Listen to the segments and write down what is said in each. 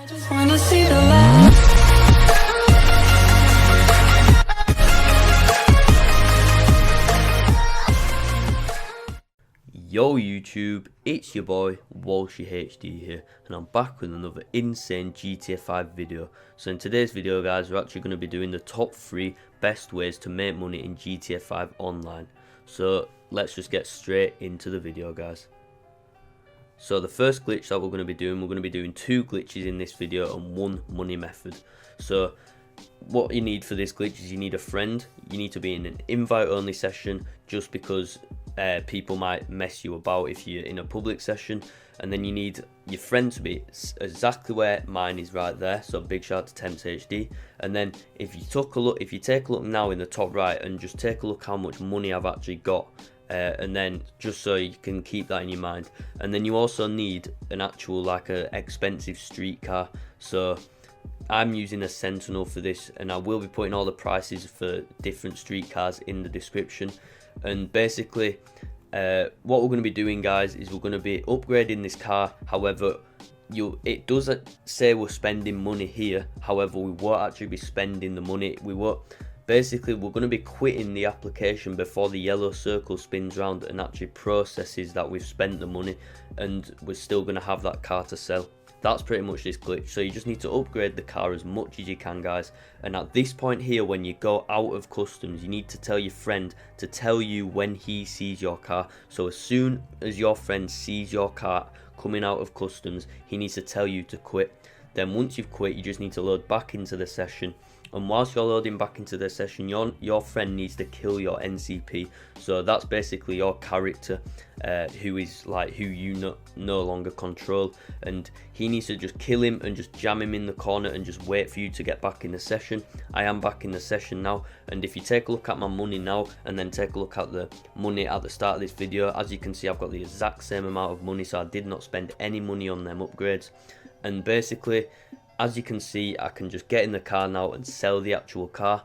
just wanna see the light. Yo YouTube, it's your boy Online HD here, and I'm back with another insane GTA 5 video. So in today's video guys, we're actually going to be doing the top 3 best ways to make money in GTA 5 online. So let's just get straight into the video guys. So the first glitch that we're going to be doing 2 glitches in this video and 1 money method. So what you need for this glitch is you need a friend. You need to be in an invite only session, just because people might mess you about if you're in a public session. And then you need your friend to be exactly where mine is, right there. So big shout out to PmHD. And then if you take a look now in the top right and just take a look how much money I've actually got, and then just so you can keep that in your mind. And then you also need an actual like a expensive street car. So I'm using a Sentinel for this, and I will be putting all the prices for different street cars in the description. And basically what we're going to be doing guys is we're going to be upgrading this car. However, it does say we're spending money here, however we won't actually be spending the money. Basically we're going to be quitting the application before the yellow circle spins around and actually processes that we've spent the money, and we're still going to have that car to sell. That's pretty much this glitch. So you just need to upgrade the car as much as you can guys, and at this point here, when you go out of customs, you need to tell your friend to tell you when he sees your car. So as soon as your friend sees your car coming out of customs, he needs to tell you to quit. Then once you've quit, you just need to load back into the session, and whilst you're loading back into the session, your friend needs to kill your NCP. So that's basically your character, who you no longer control, and he needs to just kill him and just jam him in the corner and just wait for you to get back in the session. I am back in the session now, and if you take a look at my money now and then take a look at the money at the start of this video, as you can see I've got the exact same amount of money, so I did not spend any money on them upgrades. And basically, as you can see, I can just get in the car now and sell the actual car.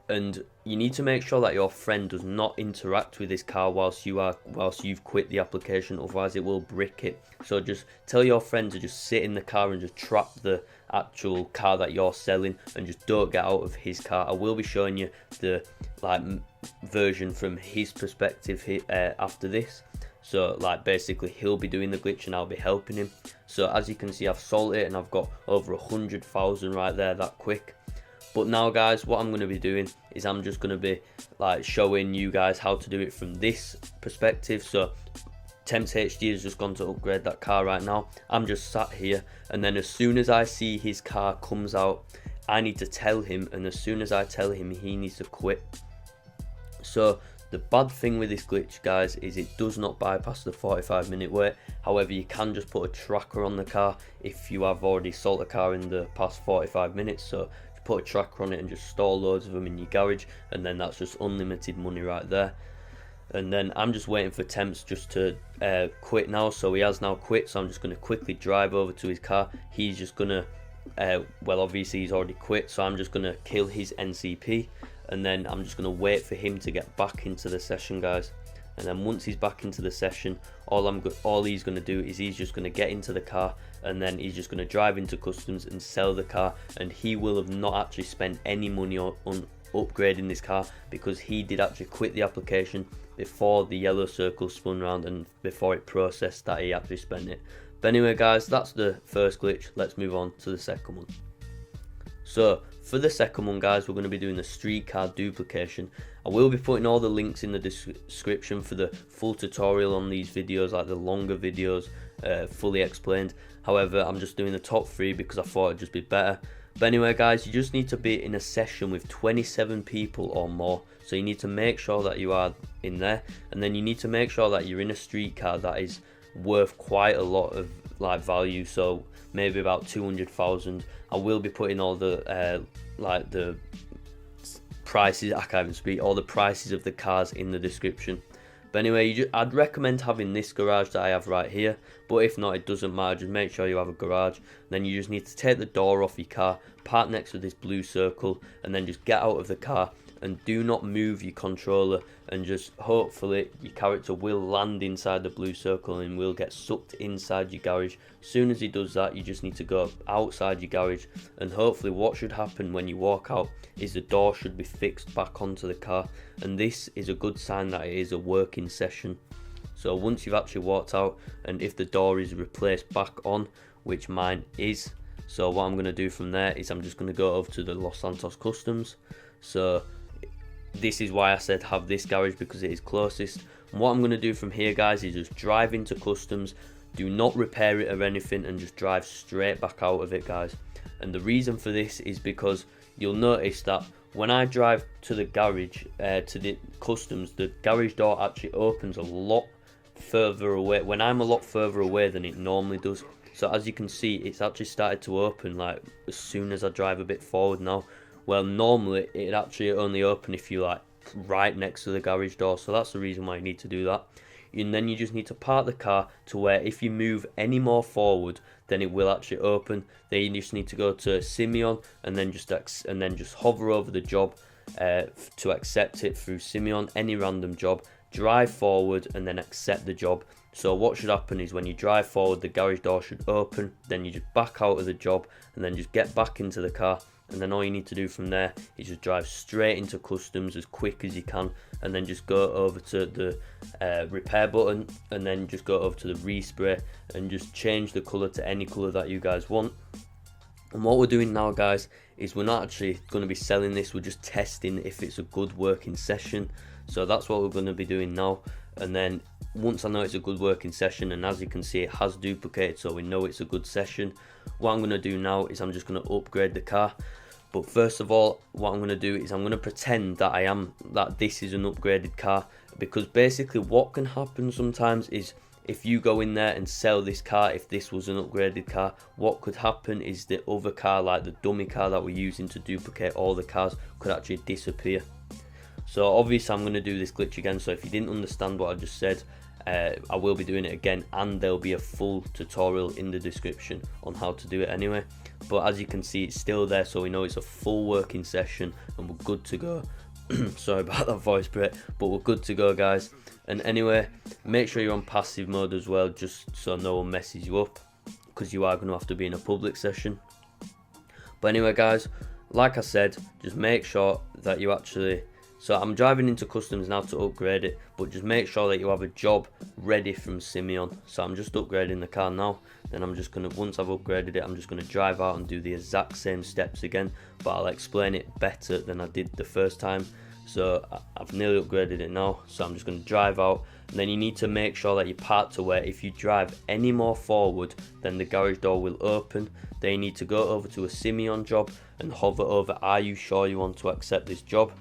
And you need to make sure that your friend does not interact with this car whilst you've quit the application, otherwise it will brick it. So just tell your friend to just sit in the car and just trap the actual car that you're selling, and just don't get out of his car. I will be showing you the version from his perspective here, after this. So basically he'll be doing the glitch and I'll be helping him. So as you can see, I've sold it and I've got over 100,000 right there that quick. But now guys, what I'm going to be doing is I'm just going to be showing you guys how to do it from this perspective. So PmHD has just gone to upgrade that car right now. I'm just sat here, and then as soon as I see his car comes out, I need to tell him, and as soon as I tell him, he needs to quit. So the bad thing with this glitch guys is it does not bypass the 45-minute wait. However, you can just put a tracker on the car if you have already sold a car in the past 45 minutes. So put a tracker on it and just store loads of them in your garage, and then that's just unlimited money right there. And then I'm just waiting for Temps just to quit now. So he has now quit, so I'm just going to quickly drive over to his car. He's just going to well, obviously he's already quit, so I'm just going to kill his NCP, and then I'm just going to wait for him to get back into the session guys. And then once he's back into the session, all he's going to do is he's just going to get into the car, and then he's just going to drive into customs and sell the car, and he will have not actually spent any money on upgrading this car, because he did actually quit the application before the yellow circle spun around and before it processed that he actually spent it. But anyway guys, that's the first glitch. Let's move on to the second one. So for the second one guys, we're going to be doing the street car duplication. I will be putting all the links in the description for the full tutorial on these videos, like the longer videos, fully explained. However, I'm just doing the top 3 because I thought it'd just be better. But anyway guys, you just need to be in a session with 27 people or more. So you need to make sure that you are in there, and then you need to make sure that you're in a street car that is worth quite a lot of value, so maybe about 200,000. I will be putting all the the prices, I can't even speak, all the prices of the cars in the description. But anyway, I'd recommend having this garage that I have right here, but if not, it doesn't matter. Just make sure you have a garage. Then you just need to take the door off your car, park next to this blue circle, and then just get out of the car and do not move your controller, and just hopefully your character will land inside the blue circle and will get sucked inside your garage. As soon as he does that, you just need to go outside your garage, and hopefully what should happen when you walk out is the door should be fixed back onto the car, and this is a good sign that it is a working session. So once you've actually walked out, and if the door is replaced back on, which mine is, so what I'm going to do from there is I'm just going to go over to the Los Santos Customs. So this is why I said have this garage, because it is closest. And what I'm going to do from here, guys, is just drive into customs, do not repair it or anything, and just drive straight back out of it, guys. And the reason for this is because you'll notice that when I drive to the garage, to the customs, the garage door actually opens a lot further away, when I'm a lot further away than it normally does. So as you can see, it's actually started to open like as soon as I drive a bit forward now. Well, normally it actually only open if you like right next to the garage door, so that's the reason why you need to do that. And then you just need to park the car to where if you move any more forward, then it will actually open. Then you just need to go to Simeon and then just hover over the job to accept it through Simeon, any random job. Drive forward and then accept the job. So what should happen is when you drive forward, the garage door should open, then you just back out of the job and then just get back into the car, and then all you need to do from there is just drive straight into customs as quick as you can, and then just go over to the repair button, and then just go over to the respray and just change the colour to any colour that you guys want. And what we're doing now, guys, is we're not actually going to be selling this, we're just testing if it's a good working session. So that's what we're going to be doing now. And then once I know it's a good working session, and as you can see it has duplicated, so we know it's a good session, what I'm going to do now is I'm just going to upgrade the car. But first of all, what I'm going to do is I'm going to pretend that this is an upgraded car, because basically what can happen sometimes is if you go in there and sell this car, if this was an upgraded car, what could happen is the other car, like the dummy car that we're using to duplicate all the cars, could actually disappear. So obviously I'm going to do this glitch again, so if you didn't understand what I just said, I will be doing it again, and there'll be a full tutorial in the description on how to do it anyway. But as you can see, it's still there, so we know it's a full working session and we're good to go. Sorry about that voice break, but we're good to go, guys. And anyway, make sure you're on passive mode as well, just so no one messes you up, because you are going to have to be in a public session. But anyway, guys, like I said, just make sure that you actually... So I'm driving into customs now to upgrade it, but just make sure that you have a job ready from Simeon. So I'm just upgrading the car now. Then I'm just going to, once I've upgraded it, I'm just going to drive out and do the exact same steps again, but I'll explain it better than I did the first time. So I've nearly upgraded it now, so I'm just going to drive out, and then you need to make sure that you park to where if you drive any more forward, then the garage door will open. Then you need to go over to a Simeon job and hover over, are you sure you want to accept this job?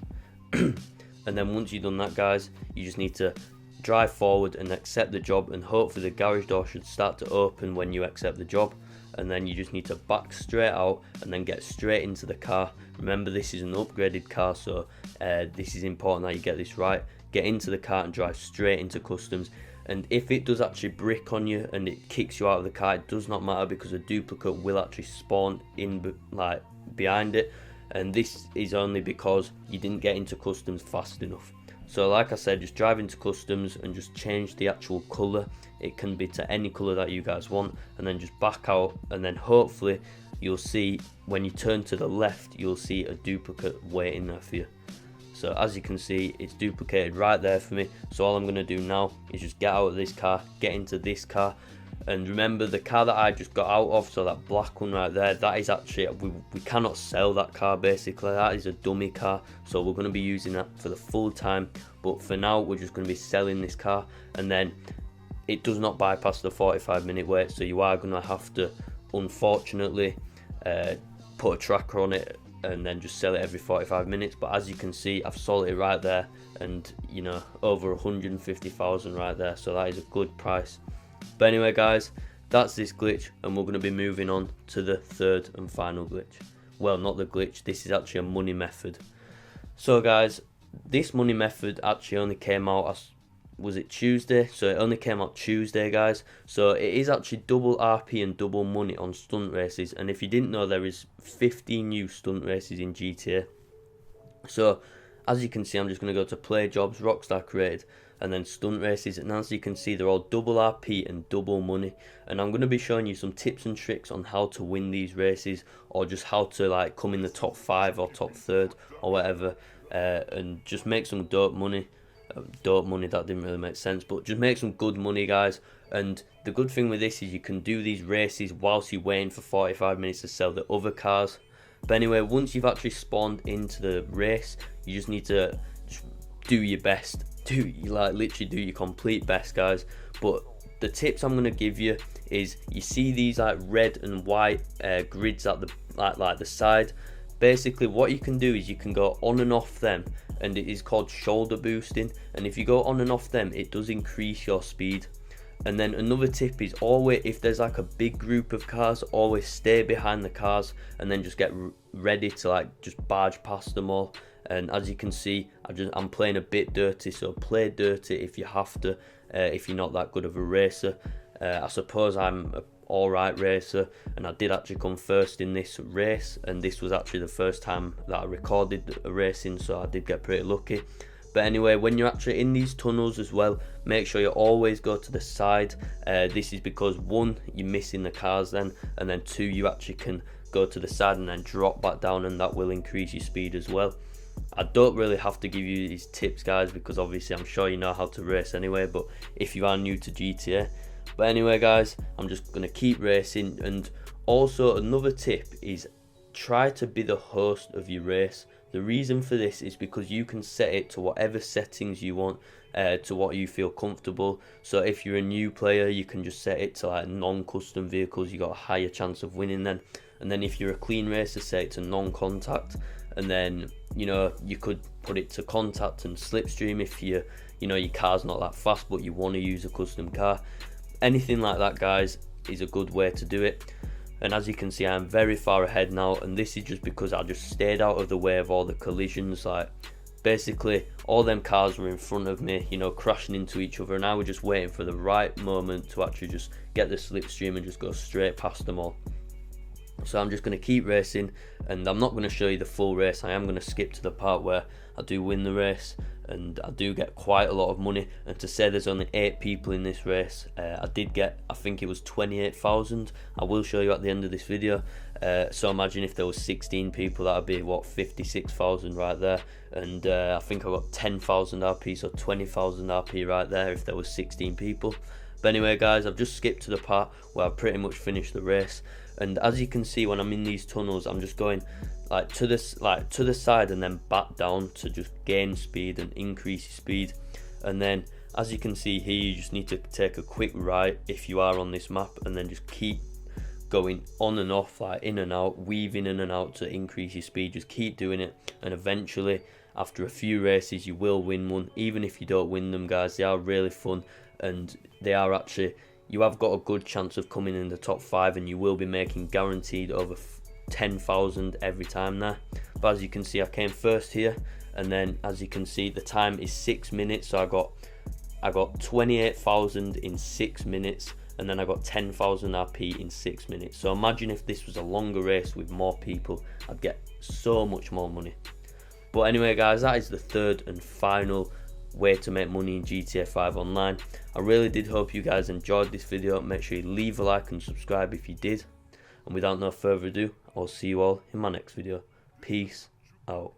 And then once you've done that, guys, you just need to drive forward and accept the job, and hopefully the garage door should start to open when you accept the job. And then you just need to back straight out and then get straight into the car. Remember, this is an upgraded car, so this is important that you get this right. Get into the car and drive straight into customs. And if it does actually brick on you and it kicks you out of the car, it does not matter, because a duplicate will actually spawn in like behind it. And this is only because you didn't get into customs fast enough. So like I said, just drive into customs and just change the actual colour. It can be to any colour that you guys want, and then just back out, and then hopefully you'll see when you turn to the left, you'll see a duplicate waiting there for you. So as you can see, it's duplicated right there for me. So all I'm going to do now is just get out of this car, get into this car. And remember, the car that I just got out of, so that black one right there, that is actually, we cannot sell that car basically. That is a dummy car, so we're going to be using that for the full time. But for now, we're just going to be selling this car, and then it does not bypass the 45-minute wait, so you are going to have to, unfortunately, put a tracker on it and then just sell it every 45 minutes. But as you can see, I've sold it right there, and you know, over 150,000 right there, so that is a good price. But anyway, guys, that's this glitch, and we're going to be moving on to the third and final glitch. Well, not the glitch, this is actually a money method. So guys, this money method actually only came out as, was it Tuesday? So it only came out Tuesday, guys. So it is actually double RP and double money on stunt races. And if you didn't know, there is 15 new stunt races in GTA. So as you can see, I'm just going to go to play jobs, Rockstar created, and then stunt races, and as you can see, they're all double RP and double money. And I'm going to be showing you some tips and tricks on how to win these races, or just how to like come in the top 5 or top 3rd or whatever, and just make some dope money. That didn't really make sense, but just make some good money, guys. And the good thing with this is you can do these races whilst you're waiting for 45 minutes to sell the other cars. But anyway, once you've actually spawned into the race, you just need to just do your best. Literally do your complete best, guys. But the tips I'm gonna give you is, you see these like red and white grids at the like the side. Basically, what you can do is you can go on and off them, and it is called shoulder boosting. And if you go on and off them, it does increase your speed. And then another tip is, always, if there's like a big group of cars, always stay behind the cars and then just get ready to like just barge past them all. And as you can see, I'm playing a bit dirty, so play dirty if you have to, if you're not that good of a racer. I suppose I'm an alright racer, and I did actually come first in this race, and this was actually the first time that I recorded a racing, so I did get pretty lucky. But anyway, when you're actually in these tunnels as well, make sure you always go to the side. This is because 1, you're missing the cars then, and then 2, you actually can go to the side and then drop back down, and that will increase your speed as well. I don't really have to give you these tips, guys, because obviously I'm sure you know how to race anyway, but if you are new to GTA. But anyway, guys, I'm just going to keep racing. And also another tip is, try to be the host of your race. The reason for this is because you can set it to whatever settings you want, to what you feel comfortable. So if you're a new player, you can just set it to like non-custom vehicles, you got a higher chance of winning then. And then if you're a clean racer, set it to non-contact. And then, you know, you could put it to contact and slipstream if you know your car's not that fast but you want to use a custom car. Anything like that, guys, is a good way to do it. And as you can see, I'm very far ahead now, and this is just because I just stayed out of the way of all the collisions. Like, basically all them cars were in front of me, you know, crashing into each other, and I was just waiting for the right moment to actually just get the slipstream and just go straight past them all. So I'm just going to keep racing, and I'm not going to show you the full race. I am going to skip to the part where I do win the race, and I do get quite a lot of money. And to say there's only 8 people in this race, I did get, I think it was 28,000. I will show you at the end of this video. So imagine if there was 16 people, that would be what, 56,000 right there. And I think I got 10,000 RP, so 20,000 RP right there if there was 16 people. But anyway, guys, I've just skipped to the part where I pretty much finished the race. And as you can see, when I'm in these tunnels, I'm just going like to the side and then back down to just gain speed and increase your speed. And then as you can see here, you just need to take a quick right if you are on this map, and then just keep going on and off, like in and out, weaving in and out to increase your speed. Just keep doing it, and eventually after a few races you will win one. Even if you don't win them, guys, they are really fun, and they are actually, you have got a good chance of coming in the top 5, and you will be making guaranteed over 10,000 every time there. But as you can see, I came first here, and then as you can see, the time is 6 minutes, so I got 28,000 in 6 minutes, and then I got 10,000 RP in 6 minutes. So imagine if this was a longer race with more people, I'd get so much more money. But anyway, guys, that is the 3rd and final way to make money in GTA 5 Online. I really did hope you guys enjoyed this video. Make sure you leave a like and subscribe if you did. And without no further ado, I'll see you all in my next video. Peace out.